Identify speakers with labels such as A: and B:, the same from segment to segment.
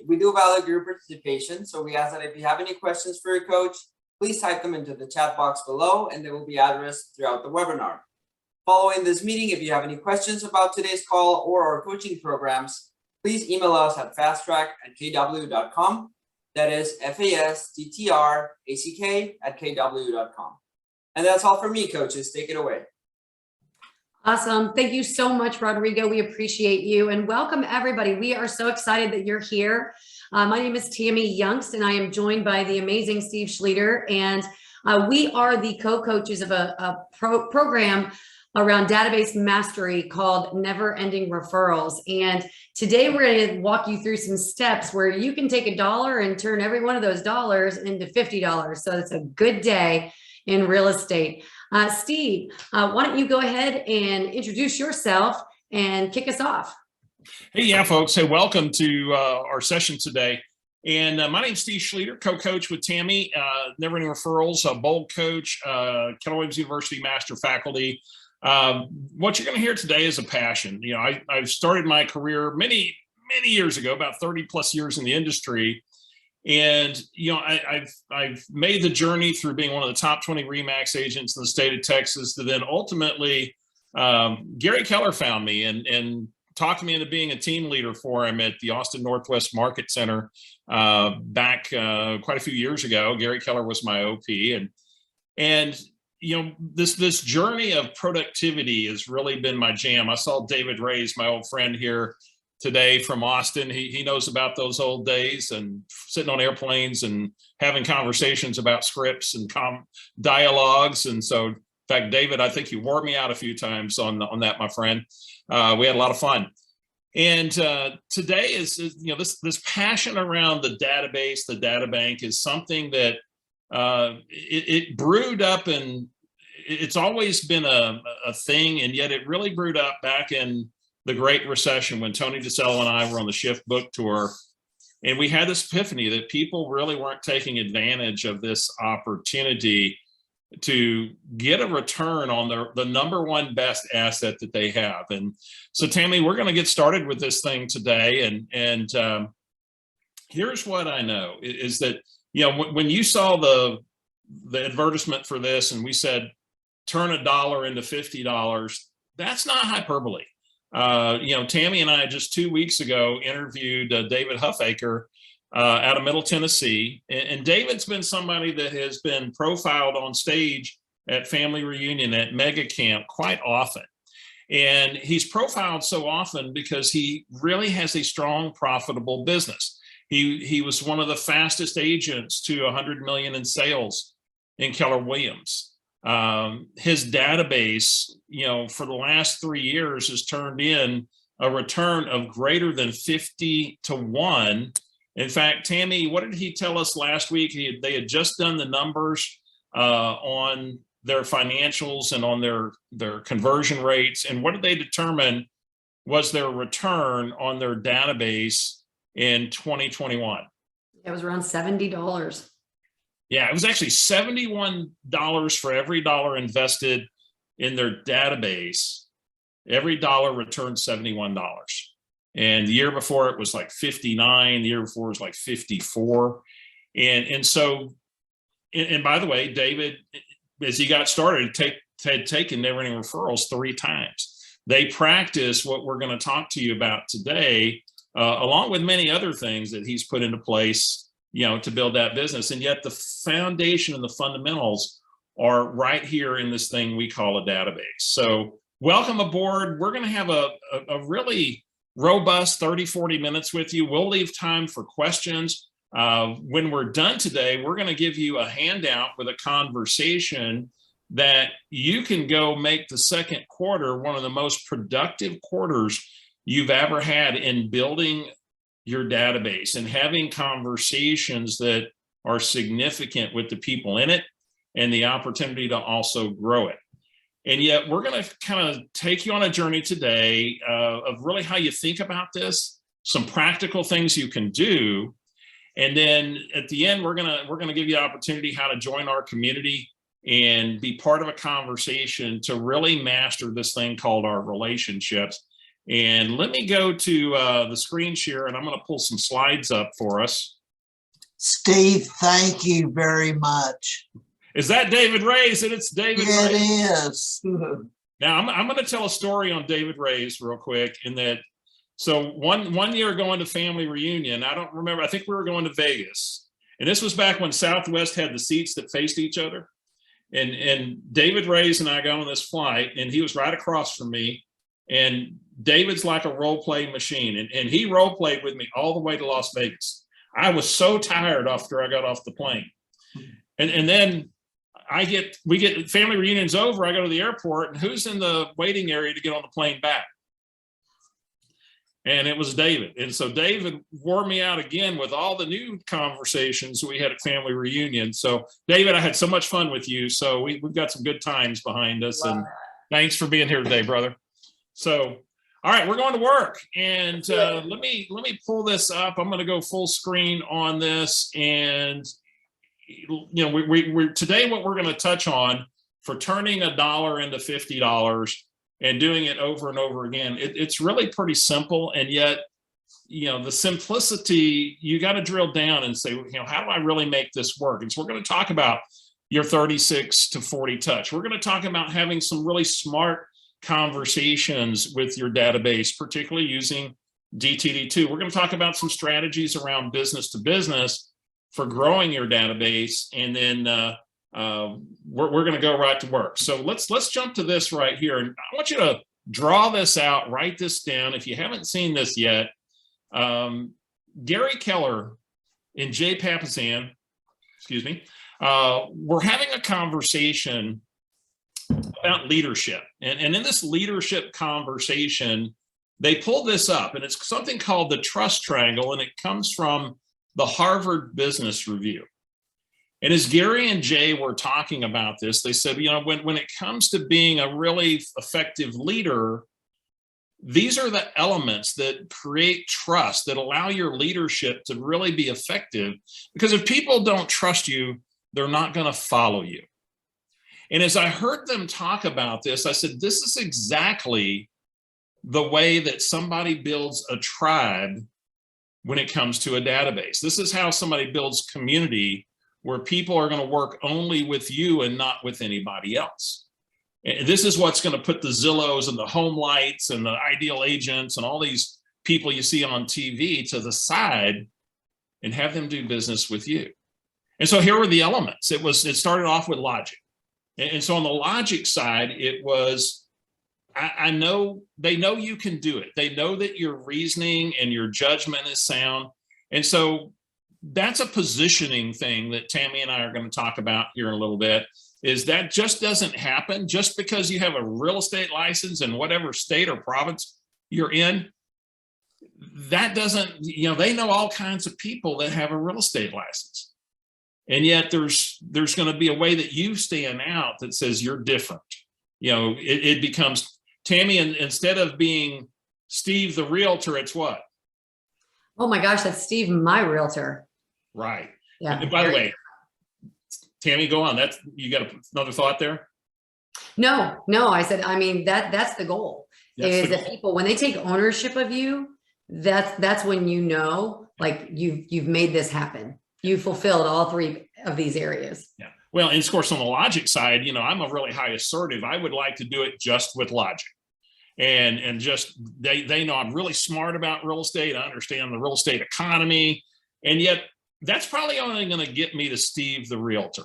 A: we do value your participation. So we ask that if you have any questions for your coach, please type them into the chat box below and they will be addressed throughout the webinar. Following this meeting, if you have any questions about today's call or our coaching programs, please email us at fasttrack@kw.com. That is fasttrack@kw.com. And that's all for me, coaches. Take it away.
B: Awesome. Thank you so much, Rodrigo. We appreciate you and welcome everybody. We are so excited that you're here. My name is Tammi Juengst and I am joined by the amazing Steve Schlueter. And we are the co-coaches of a program around database mastery called Never Ending Referrals. And today we're going to walk you through some steps where you can take $1 and turn every one of those dollars into $50. So it's a good day in real estate. Steve, why don't you go ahead and introduce yourself and kick us off?
C: Hey, yeah, folks. Hey, welcome to our session today. And my name's Steve Schlueter, co-coach with Tammi, Never Ending Referrals, a bold coach, Keller Williams University master faculty. What you're going to hear today is a passion. You know, I've started my career many years ago, about 30 plus years in the industry. And, you know, I've made the journey through being one of the top 20 RE/MAX agents in the state of Texas to then ultimately Gary Keller found me and talked me into being a team leader for him at the Austin Northwest Market Center back quite a few years ago. Gary Keller was my OP. And you know, this journey of productivity has really been my jam. I saw David Ray's, my old friend here today from Austin. He knows about those old days and sitting on airplanes and having conversations about scripts and dialogues. And so, in fact, David, I think you wore me out a few times on that, my friend. We had a lot of fun. And today is, you know, this passion around the database, the data bank is something that it brewed up, and it's always been a thing, and yet it really brewed up back in the Great Recession when Tony DeSello and I were on the Shift book tour, and we had this epiphany that people really weren't taking advantage of this opportunity to get a return on the number one best asset that they have. And so, Tammi, we're going to get started with this thing today, and here's what I know is that, you know, when you saw the advertisement for this and we said, turn $1 into $50, that's not hyperbole. You know, Tammi and I just 2 weeks ago interviewed David Huffaker out of Middle Tennessee. And David's been somebody that has been profiled on stage at Family Reunion, at Mega Camp quite often. And he's profiled so often because he really has a strong, profitable business. He was one of the fastest agents to 100 million in sales in Keller Williams. His database, you know, for the last 3 years has turned in a return of greater than 50 to 1. In fact, Tammi, what did he tell us last week? They had just done the numbers on their financials and on their conversion rates. And what did they determine was their return on their database in 2021?
B: It was around $70.
C: Yeah, it was actually $71 for every dollar invested in their database. Every dollar returned $71. And the year before it was like 59. The year before was like 54. And so, and by the way, David, as he got started, had taken Never Ending Referrals 3 times. They practice what we're going to talk to you about today, along with many other things that he's put into place, you know, to build that business. And yet the foundation and the fundamentals are right here in this thing we call a database. So welcome aboard. We're going to have a really robust 30, 40 minutes with you. We'll leave time for questions. When we're done today, we're going to give you a handout with a conversation that you can go make the second quarter one of the most productive quarters you've ever had in building your database and having conversations that are significant with the people in it and the opportunity to also grow it. And yet we're going to kind of take you on a journey today of really how you think about this, some practical things you can do. And then at the end, we're going to give you the opportunity how to join our community and be part of a conversation to really master this thing called our relationships And let me go to the screen share, and I'm going to pull some slides up for us.
D: Steve, thank you very much.
C: Is that David Ray's? And it's David
D: It
C: Ray's.
D: is.
C: Now, I'm going to tell a story on David Ray's real quick. In that, so one year going to family reunion, I don't remember. I think we were going to Vegas, and this was back when Southwest had the seats that faced each other. And David Ray's and I got on this flight, and he was right across from me. And David's like a role playing machine, and he role played with me all the way to Las Vegas. I was so tired after I got off the plane, and then we get family reunions over. I go to the airport, and who's in the waiting area to get on the plane back? And it was David. And so David wore me out again with all the new conversations we had at family reunion. So David, I had so much fun with you. So we've got some good times behind us. And thanks for being here today, brother. So, all right, we're going to work. And let me pull this up. I'm going to go full screen on this. And, you know, we're today, what we're going to touch on for turning $1 into $50 and doing it over and over again. It's really pretty simple. And yet, you know, the simplicity, you got to drill down and say, you know, how do I really make this work? And so we're going to talk about your 36 to 40 touch. We're going to talk about having some really smart conversations with your database, particularly using DTD2. We're going to talk about some strategies around business to business for growing your database. And then we're going to go right to work. So let's jump to this right here. And I want you to draw this out, write this down. If you haven't seen this yet, Gary Keller and Jay Papasan, we're having a conversation about leadership. And in this leadership conversation, they pulled this up, and it's something called the trust triangle, and it comes from the Harvard Business Review. And as Gary and Jay were talking about this, they said, you know, when it comes to being a really effective leader, these are the elements that create trust, that allow your leadership to really be effective. Because if people don't trust you, they're not going to follow you. And as I heard them talk about this, I said, this is exactly the way that somebody builds a tribe when it comes to a database. This is how somebody builds community, where people are going to work only with you and not with anybody else. And this is what's going to put the Zillows and the Home Lights and the Ideal Agents and all these people you see on TV to the side and have them do business with you. And so here were the elements. It started off with logic. And so on the logic side, it was, I know, they know you can do it. They know that your reasoning and your judgment is sound. And so that's a positioning thing that Tammi and I are going to talk about here in a little bit, is that just doesn't happen just because you have a real estate license in whatever state or province you're in. That doesn't, you know, they know all kinds of people that have a real estate license. And yet there's going to be a way that you stand out that says you're different. You know, it becomes, Tammi, and instead of being Steve the realtor, it's what?
B: Oh my gosh, that's Steve, my realtor.
C: Right.
B: Yeah.
C: And by the way, Tammi, go on. You got another thought there?
B: No, I said, I mean, that's the goal. That people, when they take ownership of you, that's when you know, like you've made this happen. You fulfilled all three of these areas.
C: Yeah. Well, and of course, on the logic side, you know, I'm a really high assertive. I would like to do it just with logic. And just, they know I'm really smart about real estate. I understand the real estate economy. And yet that's probably only going to get me to Steve, the realtor.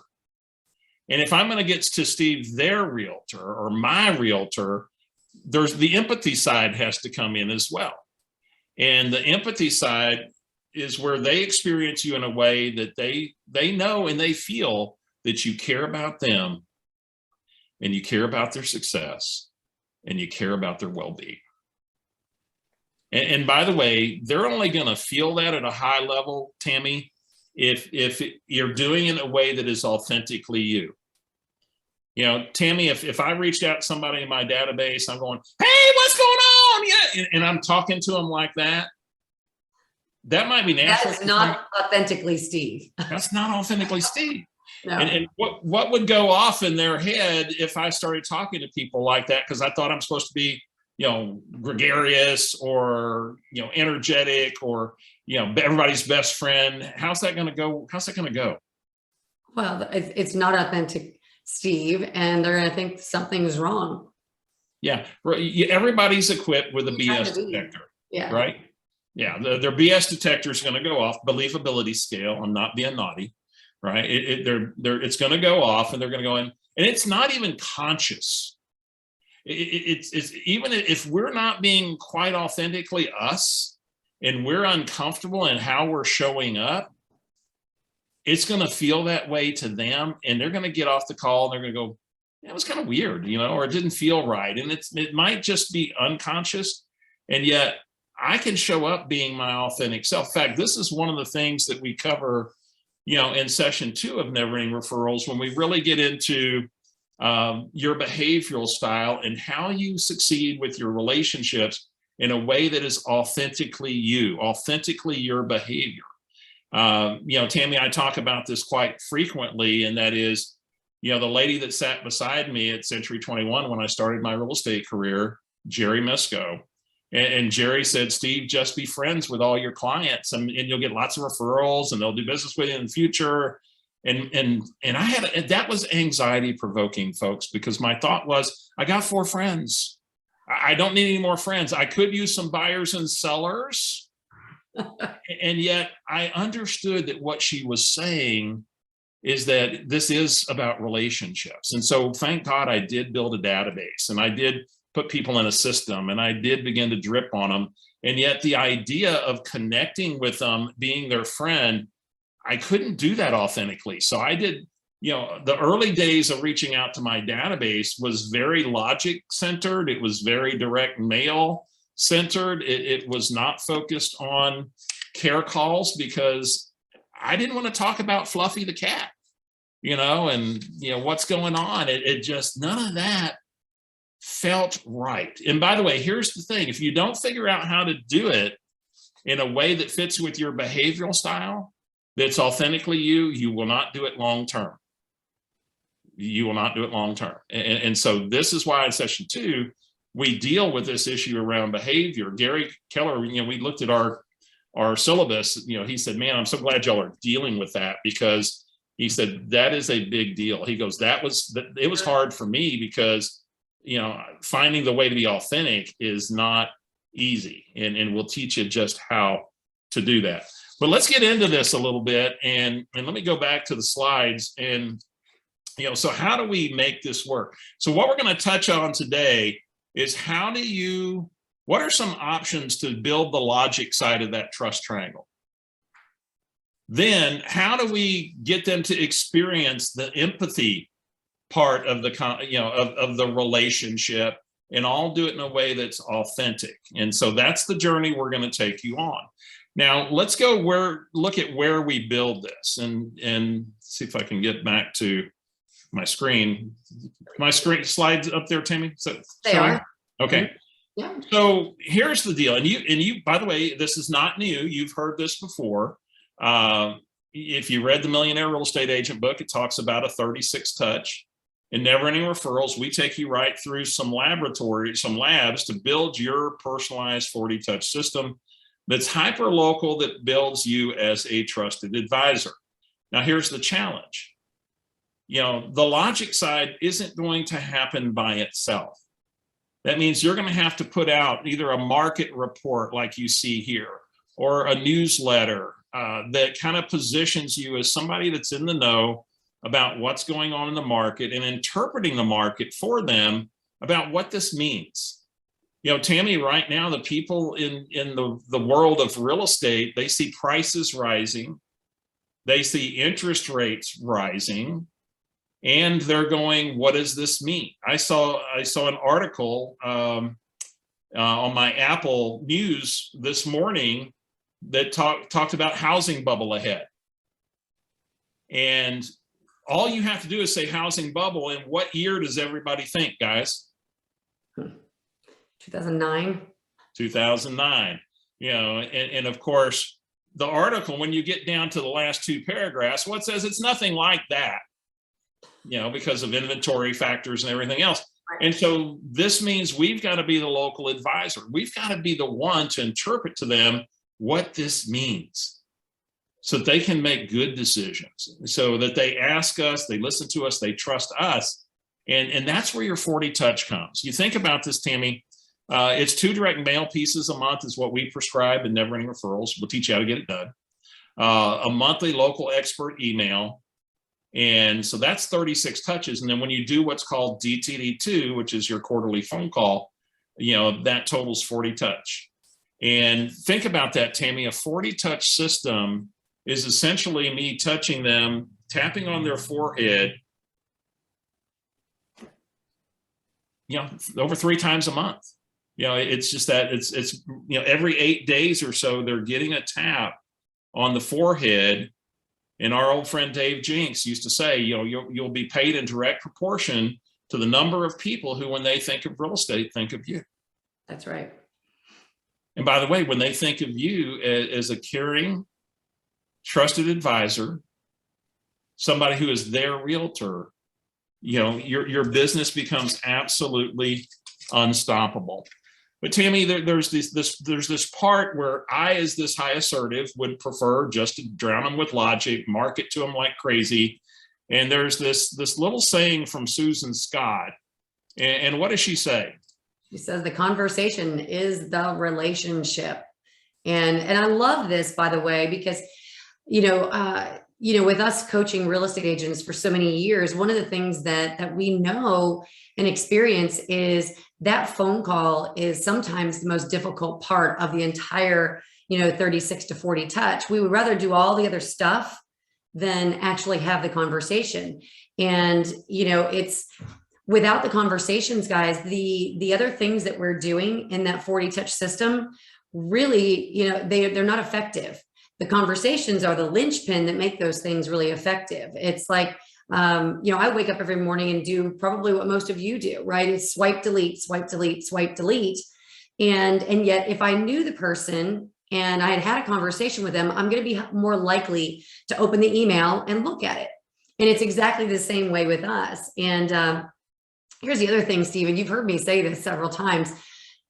C: And if I'm going to get to Steve, their realtor, or my realtor, there's the empathy side has to come in as well. And the empathy side is where they experience you in a way that they know and they feel that you care about them, and you care about their success, and you care about their well-being. And by the way, they're only going to feel that at a high level, Tammi, if you're doing it in a way that is authentically you. You know, Tammi, if I reached out to somebody in my database, I'm going, hey, what's going on? Yeah. And I'm talking to them like that. That might be natural.
B: That is not authentically Steve.
C: That's not authentically Steve.
B: No.
C: And what would go off in their head if I started talking to people like that? Because I thought I'm supposed to be, gregarious or, energetic or, everybody's best friend. How's that going to go? How's that going to go?
B: Well, it's not authentic, Steve, and they're going to think something's wrong.
C: Yeah. Everybody's equipped with a BS detector.
B: Yeah.
C: Right. Yeah. Their BS detector is going to go off. Believability scale. I'm not being naughty. Right. It's going to go off and they're going to go in, and it's not even conscious. It's even if we're not being quite authentically us and we're uncomfortable in how we're showing up, it's going to feel that way to them, and they're going to get off the call and they're going to go, it was kind of weird, or it didn't feel right. And it might just be unconscious. And yet I can show up being my authentic self. In fact, this is one of the things that we cover, in session 2 of Never Ending Referrals, when we really get into your behavioral style and how you succeed with your relationships in a way that is authentically you, authentically your behavior. Tammy, I talk about this quite frequently, and that is, the lady that sat beside me at Century 21 when I started my real estate career, Jerry Misko. And Jerry said, Steve, just be friends with all your clients and you'll get lots of referrals and they'll do business with you in the future. And that was anxiety provoking, folks, because my thought was, I got 4 friends. I don't need any more friends. I could use some buyers and sellers. And yet I understood that what she was saying is that this is about relationships. And so thank God I did build a database and I did put people in a system and I did begin to drip on them. And yet the idea of connecting with them, being their friend, I couldn't do that authentically. So I did, the early days of reaching out to my database was very logic centered. It was very direct mail centered. It was not focused on care calls because I didn't want to talk about Fluffy the cat, and, what's going on. It just, none of that felt right. And by the way, here's the thing. If you don't figure out how to do it in a way that fits with your behavioral style, that's authentically you, you will not do it long term. You will not do it long term. And so this is why in session 2, we deal with this issue around behavior. Gary Keller, we looked at our syllabus, he said, man, I'm so glad y'all are dealing with that, because he said, that is a big deal. He goes, it was hard for me because, finding the way to be authentic is not easy. And we'll teach you just how to do that. But let's get into this a little bit. And let me go back to the slides. And, so how do we make this work? So what we're going to touch on today is what are some options to build the logic side of that trust triangle? Then how do we get them to experience the empathy part of the, of the relationship, and all do it in a way that's authentic? And so that's the journey we're going to take you on. Now let's look at where we build this and see if I can get back to my screen. My screen slides up there, Tammy?
B: They are.
C: Okay.
B: Yeah.
C: So here's the deal. And you, by the way, this is not new. You've heard this before. If you read the Millionaire Real Estate Agent book, it talks about a 36 touch. In Never Ending Referrals, we take you right through some labs to build your personalized 40 touch system that's hyper local, that builds you as a trusted advisor. Now, here's the challenge. The logic side isn't going to happen by itself. That means you're going to have to put out either a market report like you see here, or a newsletter that kind of positions you as somebody that's in the know about what's going on in the market and interpreting the market for them about what this means. Tammy, right now, the people in the world of real estate, they see prices rising, they see interest rates rising, and they're going, what does this mean? I saw an article on my Apple News this morning that talked about housing bubble ahead. And all you have to do is say housing bubble, and what year does everybody think, guys?
B: 2009.
C: 2009. And of course, the article, when you get down to the last 2 paragraphs, what says it's nothing like that, because of inventory factors and everything else. And so this means we've got to be the local advisor. We've got to be the one to interpret to them what this means so that they can make good decisions, so that they ask us, they listen to us, they trust us. And that's where your 40 touch comes. You think about this, Tammy, it's 2 direct mail pieces a month is what we prescribe in Never Ending Referrals. We'll teach you how to get it done. A monthly local expert email. And so that's 36 touches. And then when you do what's called DTD2, which is your quarterly phone call, that totals 40 touch. And think about that, Tammy, a 40 touch system is essentially me touching them, tapping on their forehead, over 3 times a month. It's just that it's every 8 days or so, they're getting a tap on the forehead. And our old friend Dave Juengst used to say, you'll be paid in direct proportion to the number of people who, when they think of real estate, think of you.
B: That's right.
C: And by the way, when they think of you as a caring, trusted advisor, somebody who is their realtor, your business becomes absolutely unstoppable. But Tammy, there's this part where I, as this high assertive, would prefer just to drown them with logic, market to them like crazy. And there's this little saying from Susan Scott. And what does she say?
B: She says the conversation is the relationship. And I love this, by the way, because, with us coaching real estate agents for so many years, one of the things that we know and experience is that phone call is sometimes the most difficult part of the entire, 36 to 40 touch. We would rather do all the other stuff than actually have the conversation. And, it's without the conversations, guys, the other things that we're doing in that 40 touch system, really, they're not effective. The conversations are the linchpin that make those things really effective. It's like, I wake up every morning and do probably what most of you do, right? It's swipe, delete, swipe, delete, swipe, delete. And yet if I knew the person and I had a conversation with them, I'm going to be more likely to open the email and look at it. And it's exactly the same way with us. And here's the other thing, Stephen, you've heard me say this several times.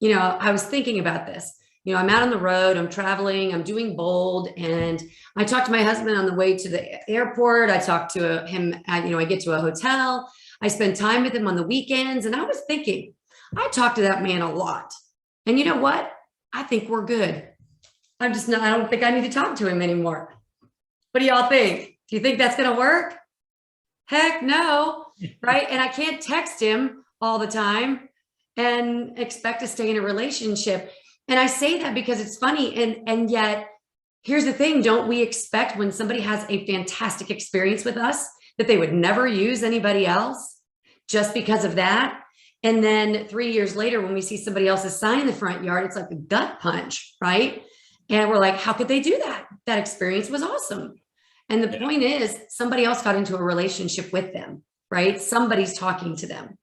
B: I was thinking about this. I'm out on the road, I'm traveling, I'm doing bold. And I talked to my husband on the way to the airport. I talked to him I get to a hotel. I spend time with him on the weekends. And I was thinking, I talk to that man a lot. And you know what? I think we're good. I don't think I need to talk to him anymore. What do y'all think? Do you think that's going to work? Heck no, right? And I can't text him all the time and expect to stay in a relationship. And I say that because it's funny. And yet, here's the thing. Don't we expect when somebody has a fantastic experience with us that they would never use anybody else just because of that? And then 3 years later, when we see somebody else's sign in the front yard, it's like a gut punch, right? And we're like, how could they do that? That experience was awesome. And the point is, somebody else got into a relationship with them, right? Somebody's talking to them.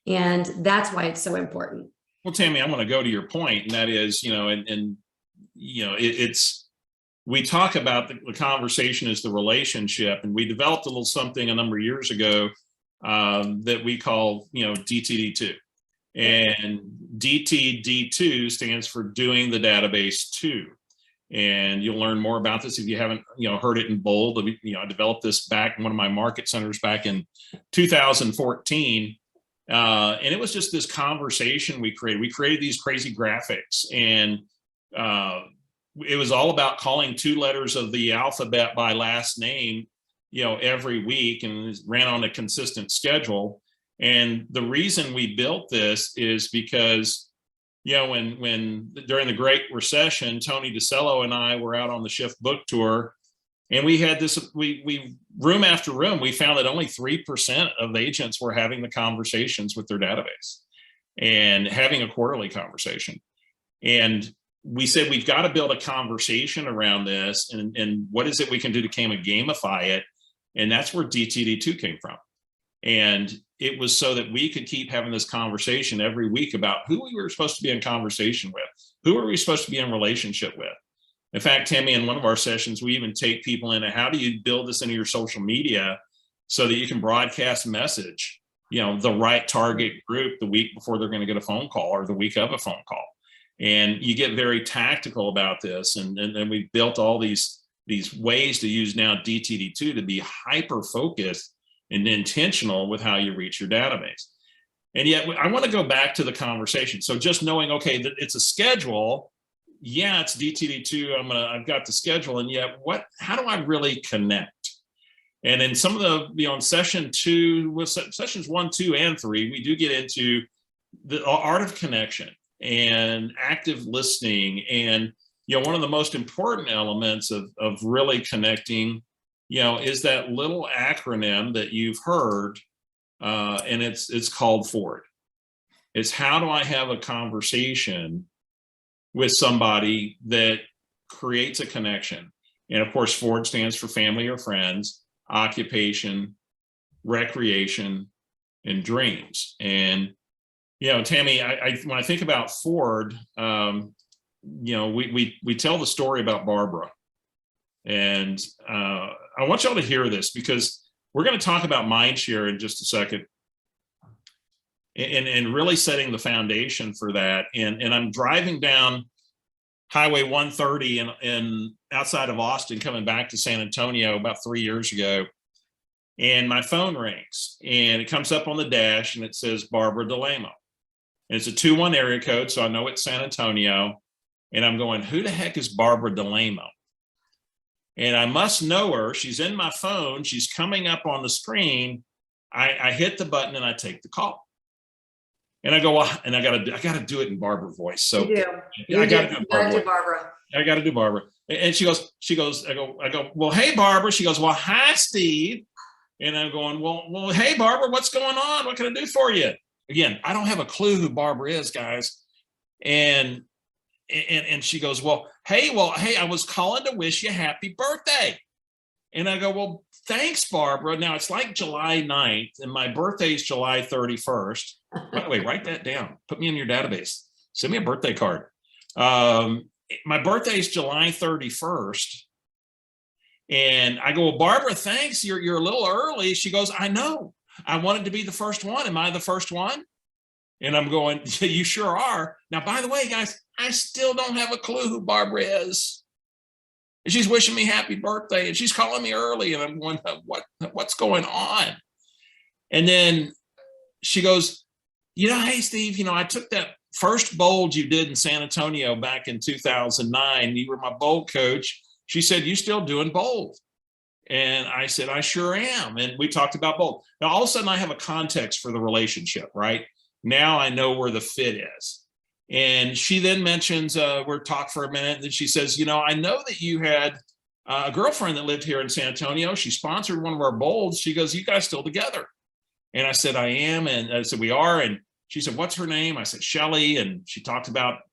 B: And that's why it's so important.
C: Well, Tammy, I want to go to your point, and that is, we talk about the conversation as the relationship, and we developed a little something a number of years ago that we call, DTD2. And DTD2 stands for doing the database too. And you'll learn more about this if you haven't, heard it in bold. I developed this back in one of my market centers back in 2014. And it was just this conversation we created. We created these crazy graphics, and it was all about calling 2 letters of the alphabet by last name, every week, and it ran on a consistent schedule. And the reason we built this is because, when during the Great Recession, Tony DeCello and I were out on the Shift book tour, and we had this, we room after room, we found that only 3% of agents were having the conversations with their database and having a quarterly conversation. And we said, we've got to build a conversation around this. And what is it we can do to gamify it? And that's where DTD2 came from. And it was so that we could keep having this conversation every week about who we were supposed to be in conversation with, who are we supposed to be in relationship with. In fact, Tammy, in one of our sessions, we even take people into how do you build this into your social media so that you can broadcast message the right target group the week before they're going to get a phone call or the week of a phone call. And you get very tactical about this. And then we've built all these ways to use now DTD2 to be hyper focused and intentional with how you reach your database. And yet I want to go back to the conversation. So just knowing, okay, that it's a schedule. Yeah, it's DTD2. I've got the schedule. And yet how do I really connect? And in some of the, in session 2, with sessions 1, 2, and 3, we do get into the art of connection and active listening. And, one of the most important elements of really connecting, is that little acronym that you've heard, and it's called FORD. It's how do I have a conversation with somebody that creates a connection? And of course, FORD stands for family or friends, occupation, recreation, and dreams. And, Tammi, when I think about FORD, we tell the story about Barbara. And I want y'all to hear this because we're going to talk about mindshare in just a second and really setting the foundation for that. And I'm driving down Highway 130 in outside of Austin, coming back to San Antonio about 3 years ago. And my phone rings and it comes up on the dash and it says Barbara DeLamo. And it's a 2-1 area code, so I know it's San Antonio. And I'm going, who the heck is Barbara DeLamo? And I must know her. She's in my phone. She's coming up on the screen. I hit the button and I take the call. And I go, well, and I gotta do it in Barbara voice. So I gotta do Barbara. I gotta do Barbara. And she goes, I go, well, hey, Barbara. She goes, well, hi, Steve. And I'm going, well, hey, Barbara, what's going on? What can I do for you? Again, I don't have a clue who Barbara is, guys. And she goes, well, hey, I was calling to wish you happy birthday. And I go, well, thanks, Barbara. Now it's like July 9th and my birthday is July 31st. By the way, write that down. Put me in your database. Send me a birthday card. My birthday is July 31st. And I go, well, Barbara, thanks. You're a little early. She goes, I know. I wanted to be the first one. Am I the first one? And I'm going, yeah, you sure are. Now, by the way, guys, I still don't have a clue who Barbara is. And she's wishing me happy birthday and she's calling me early. And I'm going, what's going on? And then she goes, hey, Steve, I took that first bold you did in San Antonio back in 2009. You were my bold coach. She said, you still doing bold? And I said, I sure am. And we talked about bold. Now, all of a sudden I have a context for the relationship, right? Now I know where the fit is. And she then mentions, we're talking for a minute, and then she says, I know that you had a girlfriend that lived here in San Antonio. She sponsored one of our bowls. She goes, you guys still together? And I said, I am. And I said, we are. And she said, what's her name? I said, Shelly. And she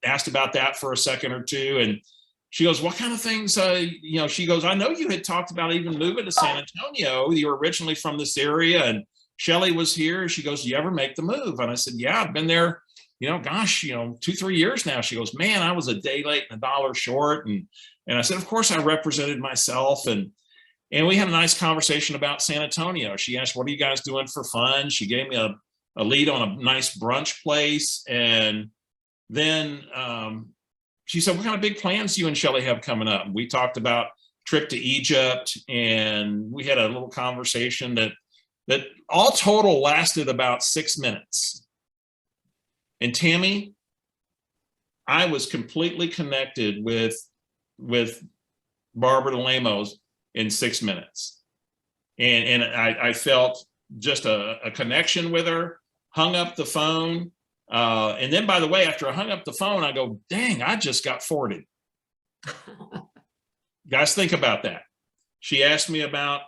C: asked about that for a second or two. And she goes, what kind of things, she goes, I know you had talked about even moving to San Antonio. You were originally from this area and Shelly was here. She goes, do you ever make the move? And I said, yeah, I've been there, 2-3 years now. She goes, man, I was a day late and $1 short. And I said, of course I represented myself. And we had a nice conversation about San Antonio. She asked, what are you guys doing for fun? She gave me a lead on a nice brunch place. And then she said, what kind of big plans do you and Shelly have coming up? And we talked about trip to Egypt. And we had a little conversation that all total lasted about 6 minutes. And Tammi, I was completely connected with Barbara DeLamo in 6 minutes. And I felt just a connection with her, hung up the phone. And then, by the way, after I hung up the phone, I go, dang, I just got forwarded. Guys, think about that. She asked me about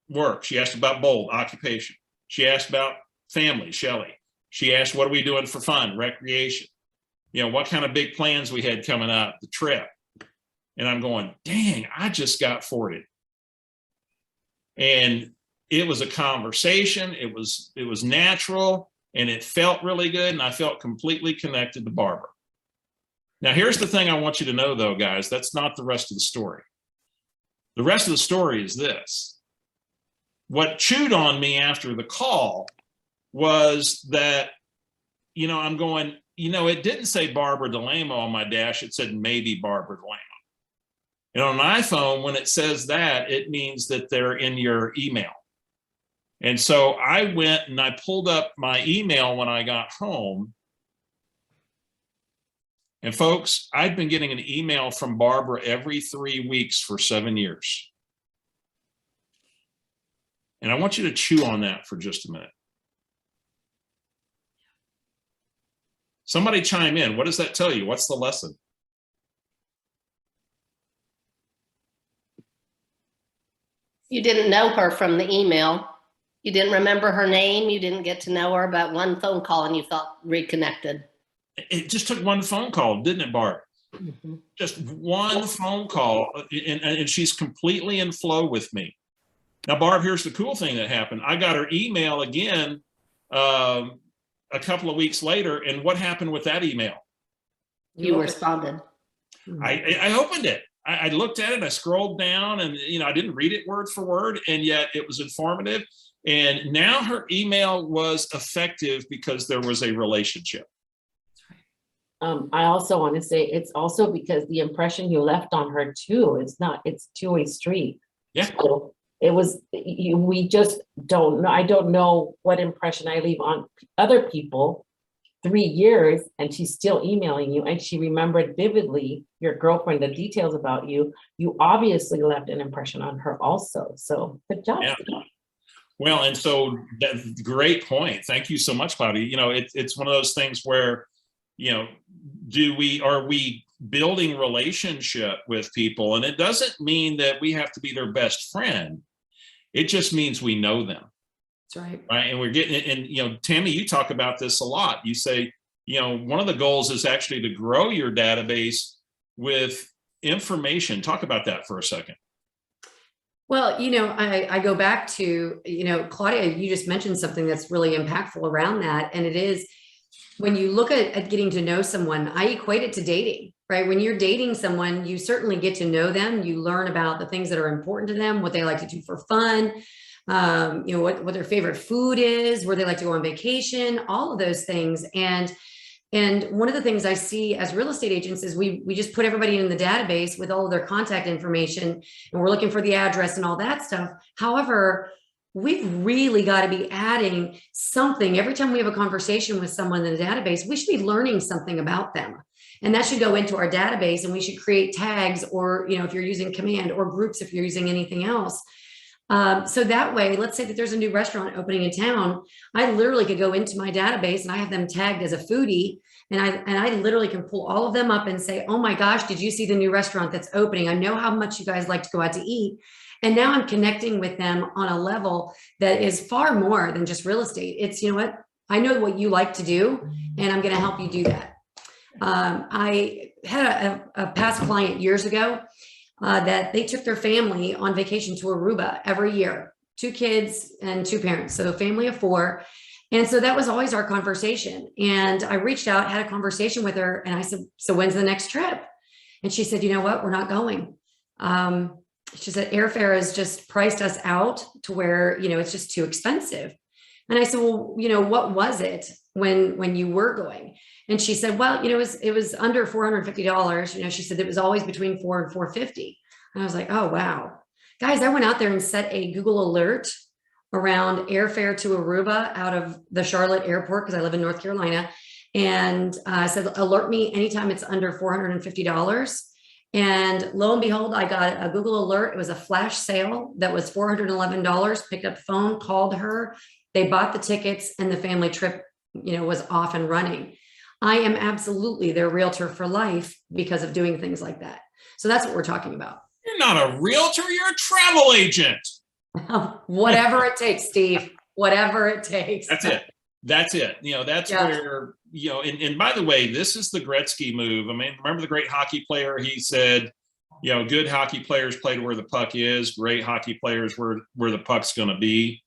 C: work. She asked about bold, occupation. She asked about family, Shelly. She asked, what are we doing for fun, recreation? What kind of big plans we had coming up, the trip. And I'm going, dang, I just got forwarded. And it was a conversation. It was natural and it felt really good. And I felt completely connected to Barbara. Now, here's the thing I want you to know, though, guys. That's not the rest of the story. The rest of the story is this. What chewed on me after the call was that, I'm going, it didn't say Barbara DeLamo on my dash. It said maybe Barbara DeLamo. And on an iPhone, when it says that, it means that they're in your email. And so I went and I pulled up my email when I got home. And folks, I've been getting an email from Barbara every 3 weeks for 7 years. And I want you to chew on that for just a minute. Somebody chime in. What does that tell you? What's the lesson?
E: You didn't know her from the email. You didn't remember her name. You didn't get to know her, but one phone call and you felt reconnected.
C: It just took one phone call, didn't it, Barb?
E: Mm-hmm.
C: Just one phone call, and she's completely in flow with me. Now, Barb, here's the cool thing that happened. I got her email again a couple of weeks later, and what happened with that email?
E: You responded.
C: I opened it. I looked at it, I scrolled down, and I didn't read it word for word, and yet it was informative. And now her email was effective because there was a relationship.
F: I also want to say it's also because the impression you left on her too. It's two-way street.
C: Yeah.
F: So it was, we just don't know. I don't know what impression I leave on other people 3 years, and she's still emailing you, and she remembered vividly your girlfriend, the details about you. You obviously left an impression on her also. So good job.
C: Yeah. Well, and so great point. Thank you so much, Claudia. It's one of those things where, are we building relationship with people? And it doesn't mean that we have to be their best friend. It just means we know them.
B: That's right.
C: Right. And we're getting it. And, Tammi, you talk about this a lot. You say, one of the goals is actually to grow your database with information. Talk about that for a second.
B: Well, I go back to, Claudia, you just mentioned something that's really impactful around that. And it is when you look at getting to know someone, I equate it to dating, right? When you're dating someone, you certainly get to know them. You learn about the things that are important to them, what they like to do for fun, what their favorite food is, where they like to go on vacation, all of those things. And one of the things I see as real estate agents is we just put everybody in the database with all of their contact information, and we're looking for the address and all that stuff. However, we've really got to be adding something. Every time we have a conversation with someone in the database, we should be learning something about them. And that should go into our database, and we should create tags, or, if you're using command, or groups if you're using anything else. So that way, let's say that there's a new restaurant opening in town. I literally could go into my database and I have them tagged as a foodie, and I literally can pull all of them up and say, oh my gosh, did you see the new restaurant that's opening? I know how much you guys like to go out to eat. And now I'm connecting with them on a level that is far more than just real estate. It's, I know what you like to do, and I'm going to help you do that. I had a past client years ago that they took their family on vacation to Aruba every year, 2 kids and 2 parents. So a family of 4. And so that was always our conversation. And I reached out, had a conversation with her, and I said, so when's the next trip? And she said, you know what, we're not going. She said, airfare has just priced us out to where, it's just too expensive. And I said, well, what was it when you were going? And she said, well, it was under $450. She said it was always between $400 and $450. And I was like, oh, wow. Guys, I went out there and set a Google alert around airfare to Aruba out of the Charlotte airport, because I live in North Carolina. And I said, alert me anytime it's under $450. And lo and behold, I got a Google alert. It was a flash sale that was $411. Picked up the phone, called her. They bought the tickets, and the family trip, was off and running. I am absolutely their realtor for life because of doing things like that. So that's what we're talking about.
C: You're not a realtor, you're a travel agent.
B: Whatever it takes, Steve, whatever it takes.
C: That's it. That's where, and by the way, this is the Gretzky move. I mean, remember the great hockey player? He said, good hockey players play to where the puck is. Great hockey players where the puck's going to be.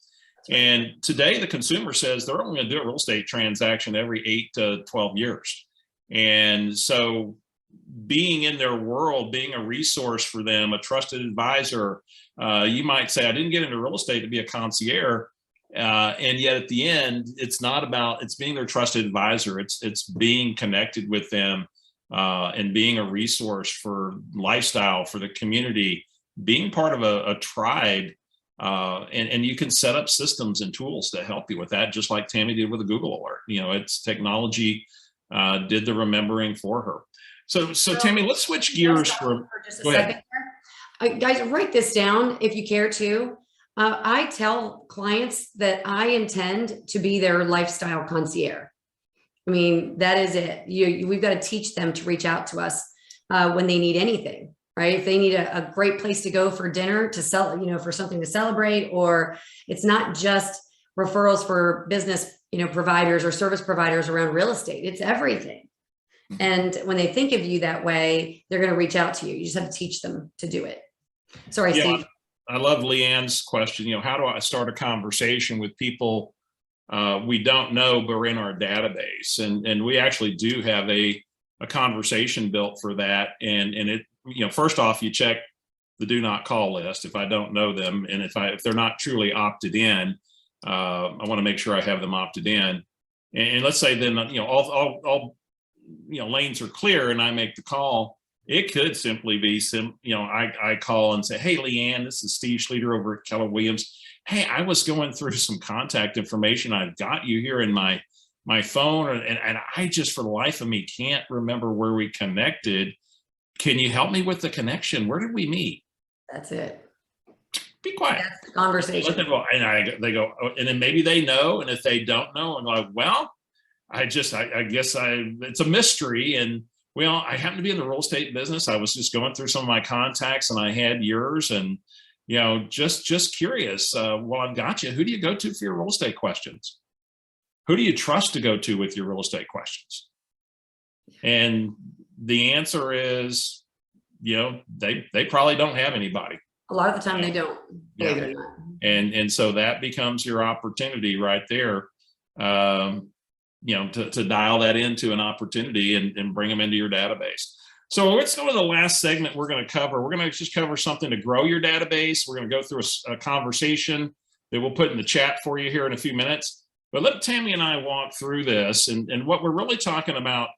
C: And today the consumer says they're only going to do a real estate transaction every 8 to 12 years. And so being in their world, being a resource for them, a trusted advisor, you might say, I didn't get into real estate to be a concierge. And yet at the end, it's not about, it's being their trusted advisor. It's being connected with them and being a resource for lifestyle, for the community, being part of a tribe. And you can set up systems and tools to help you with that, just like Tammi did with a Google alert. It's technology did the remembering for her. So Tammi, let's switch gears
B: for just a
C: go ahead.
B: second. Guys, write this down if you care to. I tell clients that I intend to be their lifestyle concierge. I mean, that is it. We've got to teach them to reach out to us when they need anything, right? If they need a great place to go for dinner to sell, for something to celebrate, or it's not just referrals for business, providers or service providers around real estate. It's everything. And when they think of you that way, they're going to reach out to you. You just have to teach them to do it. Sorry,
C: Yeah,
B: Steve.
C: I love Leanne's question. How do I start a conversation with people we don't know, but are in our database? And we actually do have a conversation built for that. And it, first off, you check the do not call list if I don't know them. And if they're not truly opted in, I want to make sure I have them opted in. And let's say then, all lanes are clear and I make the call. It could simply be I call and say, hey, Leanne, this is Steve Schlueter over at Keller Williams. Hey, I was going through some contact information. I've got you here in my phone, and I just, for the life of me, can't remember where we connected. Can you help me with the connection? Where did we meet?
B: That's it.
C: Be quiet.
B: That's the conversation.
C: Let them go, and they go, oh, and then maybe they know, and if they don't know, I'm like, well, I guess it's a mystery. And well, I happen to be in the real estate business. I was just going through some of my contacts and I had yours, and, just curious. Well, I've got you. Who do you go to for your real estate questions? Who do you trust to go to with your real estate questions? And the answer is, they probably don't have anybody.
B: A lot of the time they don't, believe
C: Yeah.
B: it or not.
C: And so that becomes your opportunity right there. To dial that into an opportunity and bring them into your database. So let's go to the last segment we're going to cover. We're going to just cover something to grow your database. We're going to go through a conversation that we'll put in the chat for you here in a few minutes. But let Tammi and I walk through this. And what we're really talking about,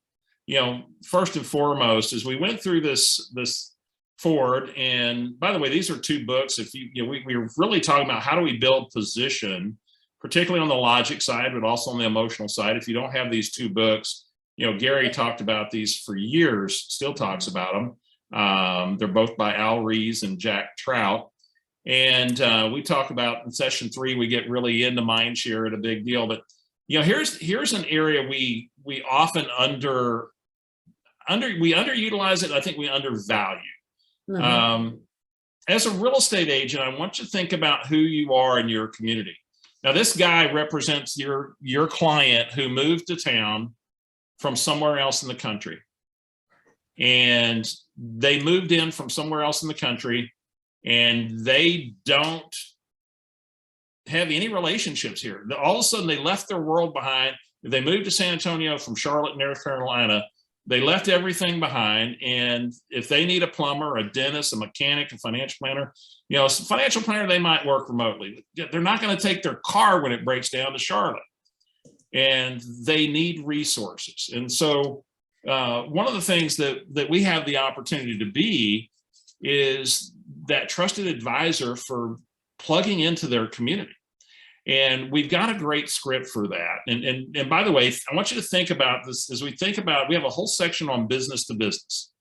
C: first and foremost, is we went through this forward. And by the way, these are two books. If we're really talking about how do we build position, particularly on the logic side, but also on the emotional side. If you don't have these two books, Gary talked about these for years, still talks about them. They're both by Al Rees and Jack Trout. And we talk about in session 3, we get really into mind share at a big deal. But, here's an area we often we underutilize it. I think we undervalue.
B: Mhm.
C: As a real estate agent, I want you to think about who you are in your community. Now, this guy represents your client who moved to town from somewhere else in the country. And they moved in from somewhere else in the country, and they don't have any relationships here. All of a sudden, they left their world behind. They moved to San Antonio from Charlotte, North Carolina. They left everything behind. And if they need a plumber, a dentist, a mechanic, a financial planner, financial planner, they might work remotely. They're not going to take their car when it breaks down to Charlotte. And they need resources. And so one of the things that we have the opportunity to be is that trusted advisor for plugging into their community. And we've got a great script for that. And by the way, I want you to think about this as we think about, we have a whole section on business to business.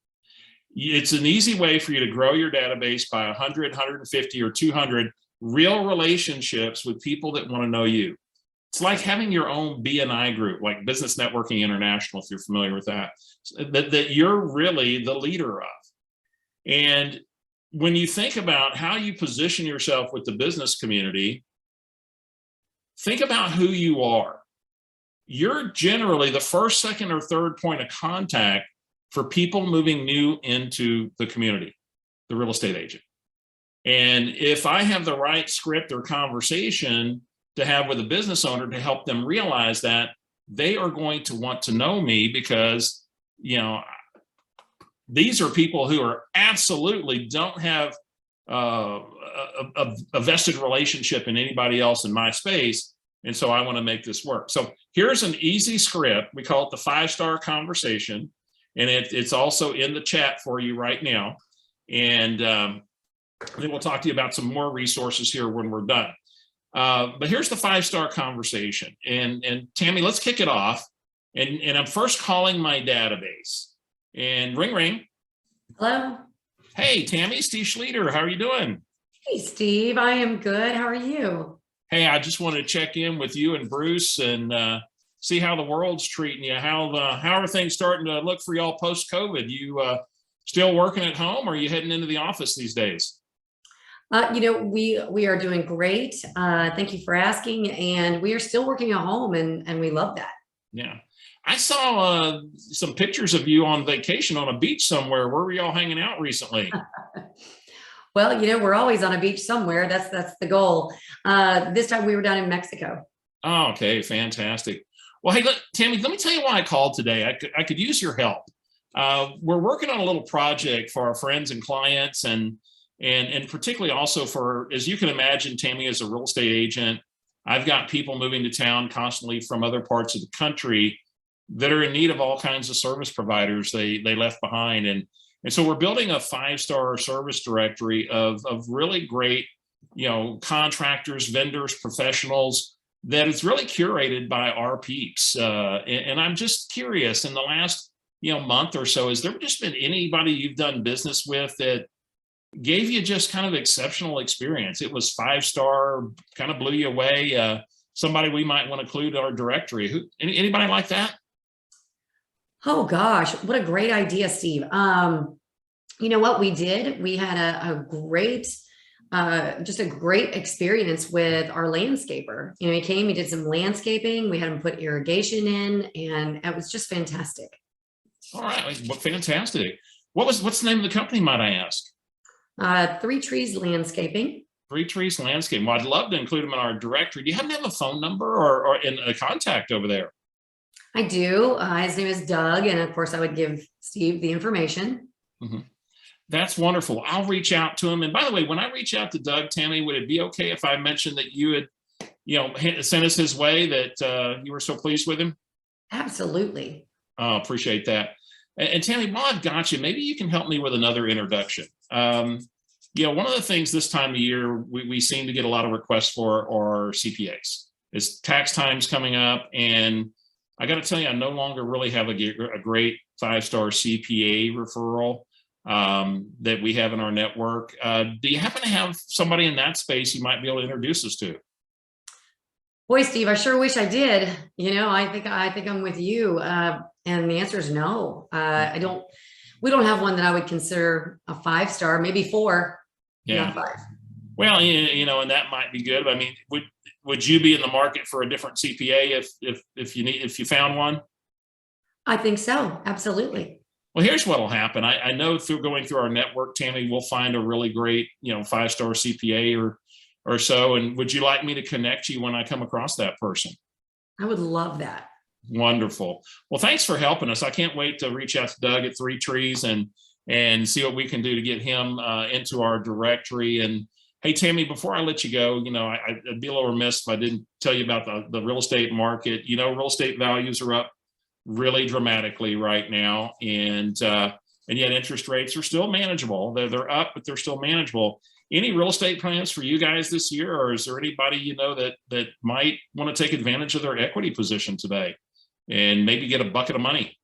C: It's an easy way for you to grow your database by 100, 150, or 200 real relationships with people that want to know you. It's like having your own BNI group, like Business Networking International, if you're familiar with that you're really the leader of. And when you think about how you position yourself with the business community, think about who you are. You're generally the first, second, or third point of contact for people moving new into the community, the real estate agent. And if I have the right script or conversation to have with a business owner to help them realize that, they are going to want to know me because, these are people who are absolutely don't have a vested relationship in anybody else in my space. And so I want to make this work. So here's an easy script. We call it the 5-star conversation. And it's also in the chat for you right now. And then we'll talk to you about some more resources here when we're done. But here's the 5-star conversation. And Tammy, let's kick it off. And I'm first calling my database. And ring, ring.
B: Hello.
C: Hey, Tammy, Steve Schlueter, how are you doing?
B: Hey, Steve. I am good. How are you?
C: Hey, I just wanted to check in with you and Bruce and see how the world's treating you. How are things starting to look for y'all post-COVID? You still working at home, or are you heading into the office these days?
B: We are doing great. Thank you for asking. And we are still working at home, and we love that.
C: Yeah. I saw some pictures of you on vacation on a beach somewhere. Where were y'all hanging out recently?
B: Well, we're always on a beach somewhere. That's the goal. This time we were down in Mexico.
C: Oh, okay, fantastic. Well, hey, Tammy, let me tell you why I called today. I could use your help. We're working on a little project for our friends and clients, and particularly also for, as you can imagine, Tammy is a real estate agent. I've got people moving to town constantly from other parts of the country that are in need of all kinds of service providers they left behind. And so we're building a 5-star service directory of really great, contractors, vendors, professionals that is really curated by our peeps. And I'm just curious, in the last, month or so, has there just been anybody you've done business with that gave you just kind of exceptional experience? It was 5-star, kind of blew you away. Somebody we might want to include our directory. Anybody like that?
B: Oh gosh, what a great idea, Steve. You know what we did? We had a great, just a great experience with our landscaper. He came, he did some landscaping. We had him put irrigation in, and it was just fantastic.
C: All right, well, fantastic. What's the name of the company, might I ask?
B: 3 Trees Landscaping.
C: 3 Trees Landscaping. Well, I'd love to include them in our directory. Do you happen to have a phone number or in a contact over there?
B: I do. His name is Doug, and of course I would give Steve the information.
C: Mm-hmm. That's wonderful. I'll reach out to him. And by the way, when I reach out to Doug, Tammy, would it be okay if I mentioned that you had, sent us his way, that you were so pleased with him?
B: Absolutely.
C: Oh, appreciate that. And Tammy, while I've got you, maybe you can help me with another introduction. One of the things this time of year we seem to get a lot of requests for are CPAs. It's tax time's coming up, and I got to tell you, I no longer really have a great 5-star CPA referral that we have in our network. Do you happen to have somebody in that space you might be able to introduce us to?
B: Boy, Steve, I sure wish I did. I think I'm with you. And the answer is no. We don't have one that I would consider a 5-star, maybe 4.
C: Yeah.
B: Not 5.
C: Well, and that might be good. I mean, would you be in the market for a different CPA if you found one?
B: I think so. Absolutely.
C: Well, here's what'll happen. I know through going through our network, Tammy, we'll find a really great, 5-star CPA or so. And would you like me to connect you when I come across that person?
B: I would love that.
C: Wonderful. Well, thanks for helping us. I can't wait to reach out to Doug at 3 Trees and see what we can do to get him into our directory. And hey, Tammy, before I let you go, I'd be a little remiss if I didn't tell you about the real estate market. Real estate values are up really dramatically right now, and yet interest rates are still manageable. They're up, but they're still manageable. Any real estate plans for you guys this year, or is there anybody that might want to take advantage of their equity position today and maybe get a bucket of money?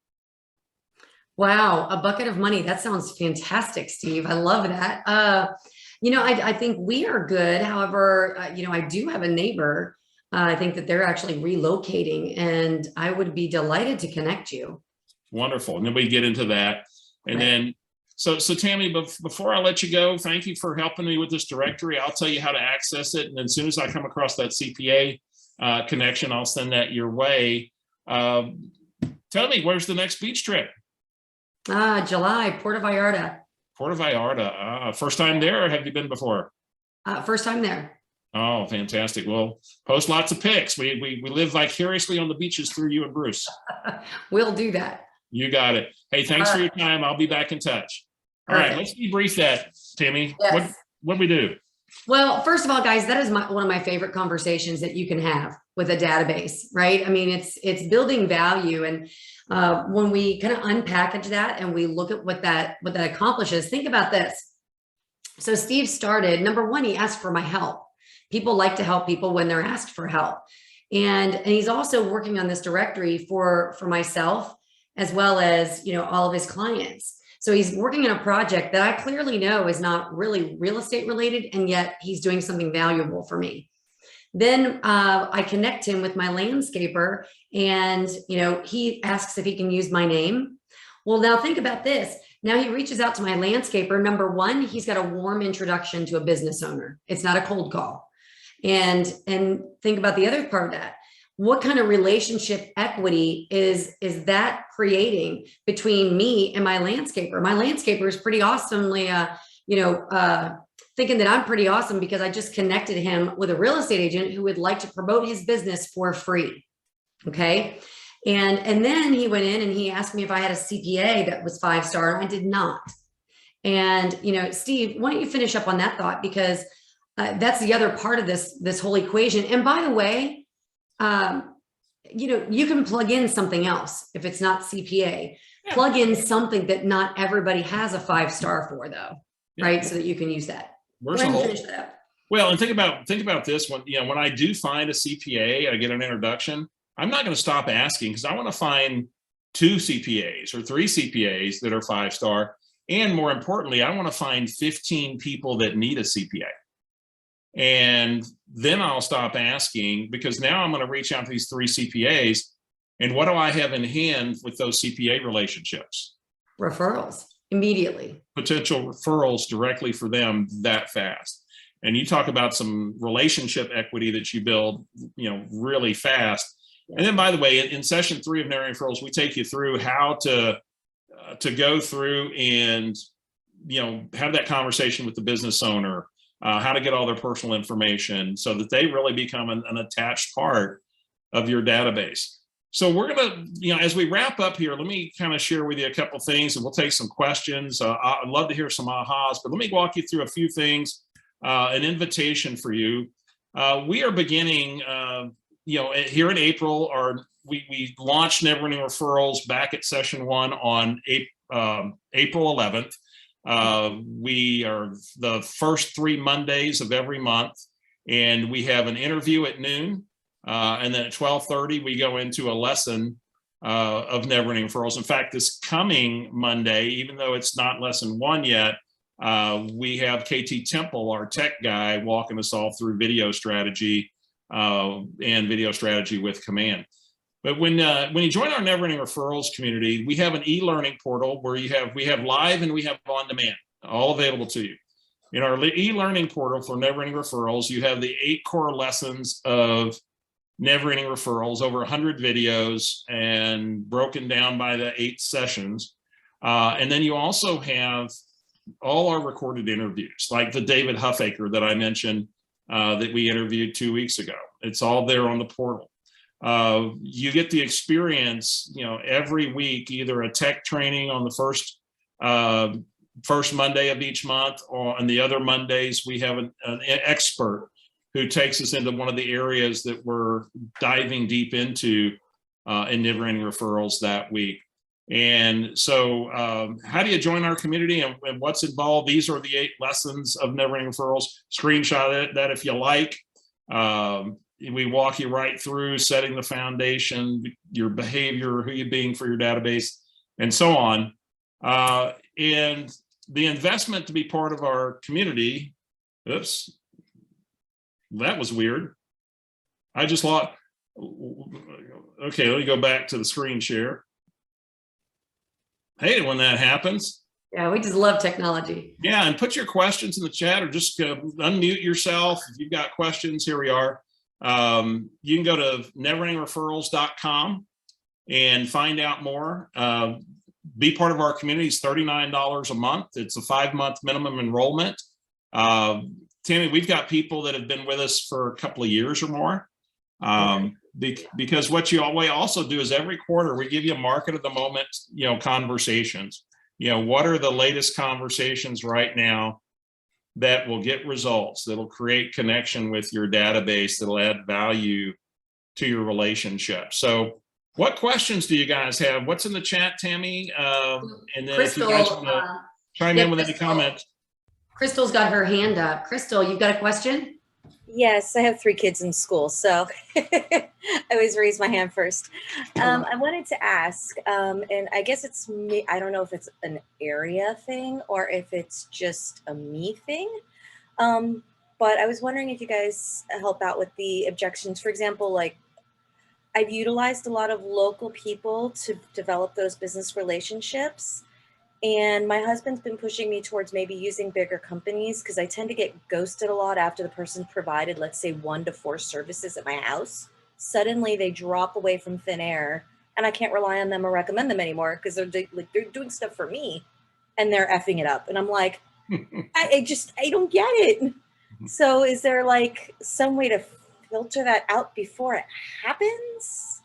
B: Wow, a bucket of money. That sounds fantastic, Steve. I love that. I think we are good. However, I do have a neighbor. I think that they're actually relocating, and I would be delighted to connect you.
C: Wonderful. And then we get into that. And
B: Right.
C: then, so Tammy, before I let you go, thank you for helping me with this directory. I'll tell you how to access it. And as soon as I come across that CPA connection, I'll send that your way. Tell me, where's the next beach trip?
B: July, Puerto Vallarta.
C: Puerto Vallarta. First time there, or have you been before?
B: First time there.
C: Oh, fantastic. Well, post lots of pics. We live vicariously on the beaches through you and Bruce.
B: We'll do that.
C: You got it. Hey, thanks for your time. I'll be back in touch. All right, let's debrief that, Tammy.
B: Yes.
C: what do we do?
B: Well, first of all, guys, that is one of my favorite conversations that you can have with a database, right? I mean, it's building value. And when we kind of unpackage that and we look at what that accomplishes, think about this. So Steve started, number one, he asked for my help. People like to help people when they're asked for help. And he's also working on this directory for myself, as well as, all of his clients. So he's working on a project that I clearly know is not really real estate related, and yet he's doing something valuable for me. Then I connect him with my landscaper, and he asks if he can use my name. Well, now think about this. Now he reaches out to my landscaper. Number one, he's got a warm introduction to a business owner. It's not a cold call. And think about the other part of that. What kind of relationship equity is that creating between me and my landscaper? My landscaper is pretty awesomely, thinking that I'm pretty awesome because I just connected him with a real estate agent who would like to promote his business for free. Okay. And then he went in and he asked me if I had a CPA that was 5-star, and I did not. And, Steve, why don't you finish up on that thought? Because that's the other part of this whole equation. And by the way, you can plug in something else if it's not CPA. Yeah. Plug in something that not everybody has a 5-star for, though, right? So that you can use that.
C: Where's the finish that up. Well, and think about this one. When I do find a CPA, I get an introduction. I'm not going to stop asking because I want to find 2 CPAs or 3 CPAs that are 5-star, and more importantly, I want to find 15 people that need a CPA. And then I'll stop asking, because now I'm going to reach out to these 3 CPAs. And what do I have in hand with those CPA relationships?
B: Referrals immediately. Potential
C: referrals directly for them that fast. And you talk about some relationship equity that you build, really fast. And then, by the way, in session 3 of Narrowing Referrals, we take you through how to go through and, have that conversation with the business owner. How to get all their personal information so that they really become an attached part of your database. So we're going to, as we wrap up here, let me kind of share with you a couple things, and we'll take some questions. I'd love to hear some ahas, but let me walk you through a few things, an invitation for you. We are beginning, here in April, we launched Never Ending Referrals back at session 1 on April 11th. We are the first 3 Mondays of every month, and we have an interview at noon. And then at 12:30, we go into a lesson of Never Ending Referrals. In fact, this coming Monday, even though it's not lesson 1 yet, we have KT Temple, our tech guy, walking us all through video strategy and video strategy with Command. But when you join our Never Ending Referrals community, we have an e-learning portal where we have live and we have on demand, all available to you. In our e-learning portal for Never Ending Referrals, you have the 8 core lessons of Never Ending Referrals, over 100 videos, and broken down by the 8 sessions. And then you also have all our recorded interviews, like the David Huffaker that I mentioned that we interviewed 2 weeks ago. It's all there on the portal. You get the experience, every week, either a tech training on the first Monday of each month, or on the other Mondays, we have an expert who takes us into one of the areas that we're diving deep into in Never Ending Referrals that week. And so how do you join our community and what's involved? These are the 8 lessons of Never Ending Referrals. Screenshot that if you like. We walk you right through setting the foundation, your behavior, who you're being for your database, and so on. And the investment to be part of our community, oops, that was weird. I just lost, okay, let me go back to the screen share. Hate it when that happens.
B: Yeah, we just love technology.
C: Yeah, and put your questions in the chat, or just unmute yourself. If you've got questions, here we are. You can go to neverendingreferrals.com and find out more. Be part of our community. It's $39 a month. It's a 5-month minimum enrollment. Tammi, we've got people that have been with us for a couple of years or more. Because what you also do is every quarter we give you a market of the moment, conversations. What are the latest conversations right now that will get results, that'll create connection with your database, that'll add value to your relationship. So what questions do you guys have? What's in the chat, Tammy? And then if you guys want to chime in with any comments.
B: Crystal's got her hand up. Crystal, you've got a question?
G: Yes, I have 3 kids in school, so I always raise my hand first. I wanted to ask, and I guess it's me, I don't know if it's an area thing or if it's just a me thing, but I was wondering if you guys help out with the objections. For example, like I've utilized a lot of local people to develop those business relationships. And my husband's been pushing me towards maybe using bigger companies because I tend to get ghosted a lot after the person provided, let's say, 1 to 4 services at my house. Suddenly they drop away from thin air and I can't rely on them or recommend them anymore because they're doing stuff for me and they're effing it up. And I'm like, I don't get it. So is there like some way to filter that out before it happens?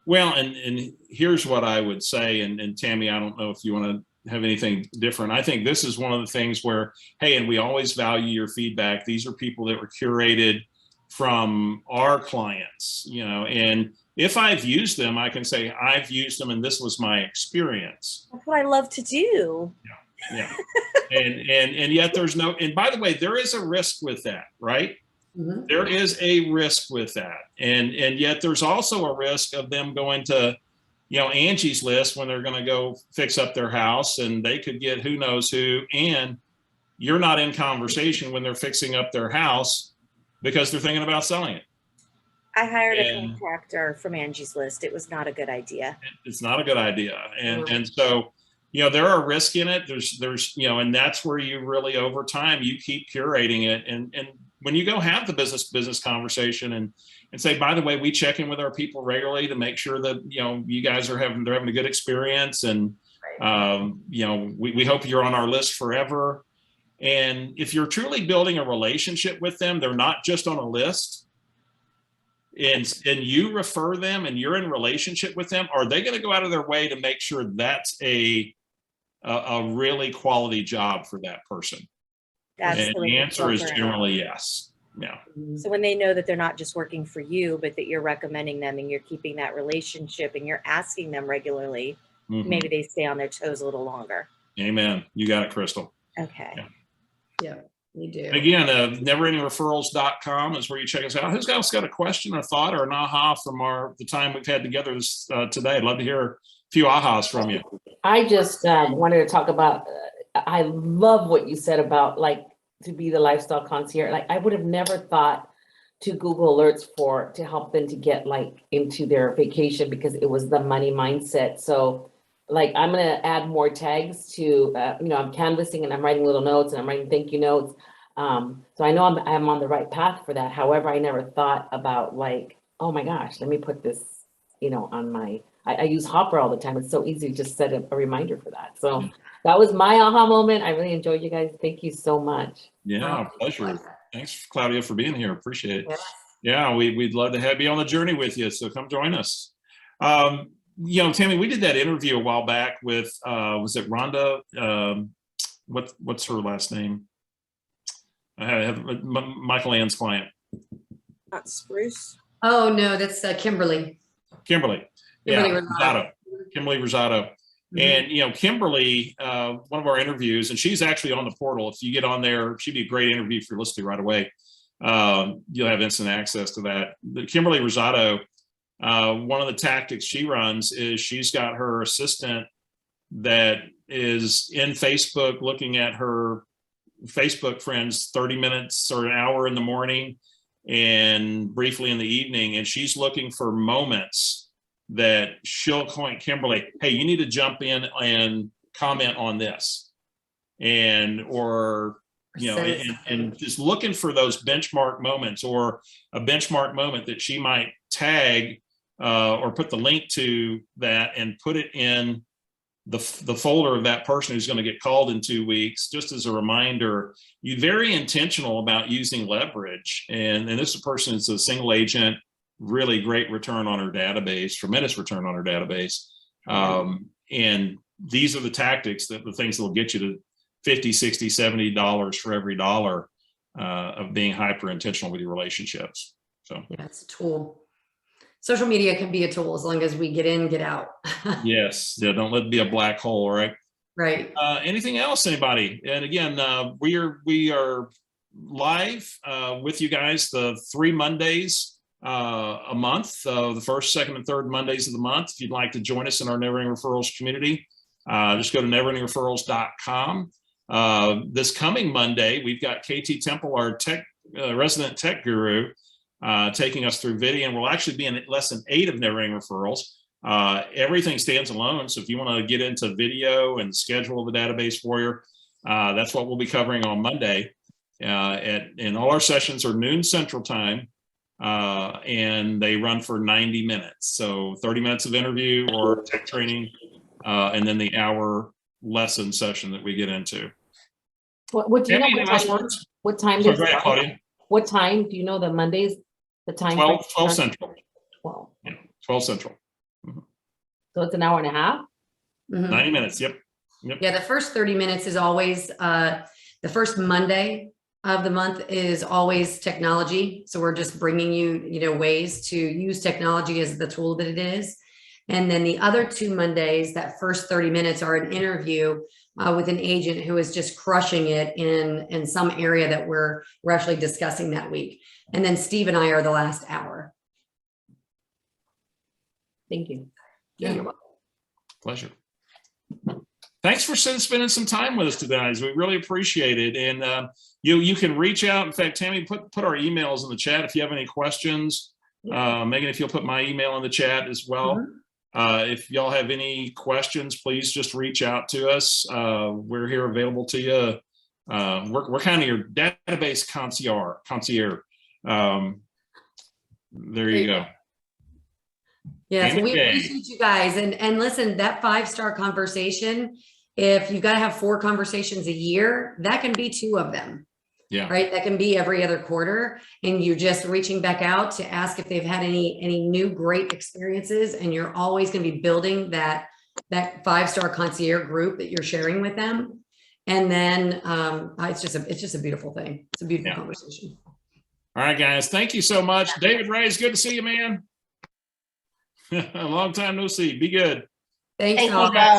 C: Well, and here's what I would say, and Tammy, I don't know if you want to have anything different. I think this is one of the things where, hey, and we always value your feedback. These are people that were curated from our clients, you know, and if I've used them, I can say I've used them and this was my experience.
G: That's what I love to do.
C: Yeah. And yet there's no, and by the way, there is a risk with that, right?
B: Mhm.
C: There is a risk with that. And yet there's also a risk of them going to, you know, Angie's List when they're going to go fix up their house and they could get who knows who. And you're not in conversation when they're fixing up their house because they're thinking about selling it.
G: I hired a contractor from Angie's List. It was not a good idea.
C: It's not a good idea. And so, you know, there are risks in it. There's, you know, and that's where you really, over time, you keep curating it. And when you go have the business conversation and say, by the way, we check in with our people regularly to make sure that, you know, you guys they're having a good experience. And, you know, we hope you're on our list forever. And if you're truly building a relationship with them, they're not just on a list. And you refer them and you're in relationship with them, are they going to go out of their way to make sure that's a really quality job for that person? And the answer is generally yes. Yeah.
G: So when they know that they're not just working for you, but that you're recommending them and you're keeping that relationship and you're asking them regularly, maybe they stay on their toes a little longer.
C: Amen. You got it, Crystal.
G: Okay.
B: Yeah, we do.
C: And again, neverendingreferrals.com is where you check us out. Who's got a question or thought or an aha from the time we've had together this today? I'd love to hear a few ahas from you.
F: I just wanted to talk about, I love what you said about like to be the lifestyle concierge. Like I would have never thought to Google alerts to help them to get like into their vacation because it was the money mindset. So like I'm going to add more tags to, you know, I'm canvassing and I'm writing little notes and I'm writing thank you notes. So I know I'm on the right path for that. However, I never thought about like, oh my gosh, let me put this, you know, on my, I use Hopper all the time. It's so easy to just set a reminder for that. So that was my aha moment. I really enjoyed you guys. Thank you so much.
C: Yeah, pleasure. Thanks, Claudia, for being here. Appreciate it. Yeah, we'd love to have you on the journey with you. So come join us. You know, Tammy, we did that interview a while back with, was it Rhonda? What's her last name? I have Michael Ann's client.
G: Not Spruce.
B: Oh, no, that's Kimberly.
C: Kimberly. Yeah, Rosado. Kimberly Rosado. And, you know, Kimberly, one of our interviews, and she's actually on the portal. If you get on there, she'd be a great interview for you to listen to right away. You'll have instant access to that. But Kimberly Rosado, one of the tactics she runs is she's got her assistant that is in Facebook looking at her Facebook friends 30 minutes or an hour in the morning and briefly in the evening. And she's looking for moments that she'll point Kimberly, hey, you need to jump in and comment on this. Or, you know, and just looking for those benchmark moments or a benchmark moment that she might tag or put the link to that and put it in the folder of that person who's going to get called in 2 weeks, just as a reminder. You're very intentional about using leverage. And this person is a single agent, really great return on her database, tremendous return on her database. And these are the tactics, the things that will get you $50, $60, $70 for every dollar of being hyper intentional with your relationships. So
B: Yeah, it's a tool. Social media can be a tool as long as we get in, get out.
C: yes, yeah, don't let it be a black hole, right?
B: Right.
C: Anything else, anybody? And again, we are live with you guys the 3 Mondays a month, the first, second, and third Mondays of the month. If you'd like to join us in our Never Ending Referrals community, just go to neverendingreferrals.com. This coming Monday, we've got KT Temple, our resident tech guru, taking us through video, and we'll actually be in lesson 8 of Never Ending Referrals. Everything stands alone. So if you want to get into video and schedule the database for you, that's what we'll be covering on Monday. And all our sessions are noon Central Time, and they run for 90 minutes. So 30 minutes of interview or tech training, and then the hour lesson session that we get into.
F: What do you know?
C: Any last words?
F: What time?
C: Sorry, go ahead, Claudia.
F: What time do you know? The Mondays, the time.
C: 12 Central.
F: 12.
C: Yeah, 12 Central.
F: So it's an hour and a half.
C: 90 minutes. Yep.
B: Yeah, the first 30 minutes is always the first Monday of the month is always technology. So we're just bringing you, ways to use technology as the tool that it is. And then the other 2 Mondays, that first 30 minutes are an interview with an agent who is just crushing it in some area that we're actually discussing that week. And then Steve and I are the last hour.
F: Thank you.
B: Yeah, you're welcome.
C: Pleasure. Thanks for spending some time with us today, guys. We really appreciate it. And you can reach out. In fact, Tammy, put our emails in the chat if you have any questions. Megan, if you'll put my email in the chat as well. If y'all have any questions, please just reach out to us. We're here available to you. We're kind of your database concierge. There you go.
B: Yes, we appreciate you guys. And listen, that 5-star conversation, if you've got to have 4 conversations a year, that can be 2 of them.
C: Yeah.
B: Right. That can be every other quarter. And you're just reaching back out to ask if they've had any new great experiences. And you're always going to be building that 5-star concierge group that you're sharing with them. And then it's just a beautiful thing. It's a beautiful conversation.
C: All right, guys. Thank you so much. David Ray, it's good to see you, man. A long time no see. Be good.
B: Thanks,
E: Thank
B: all.
E: you, guys.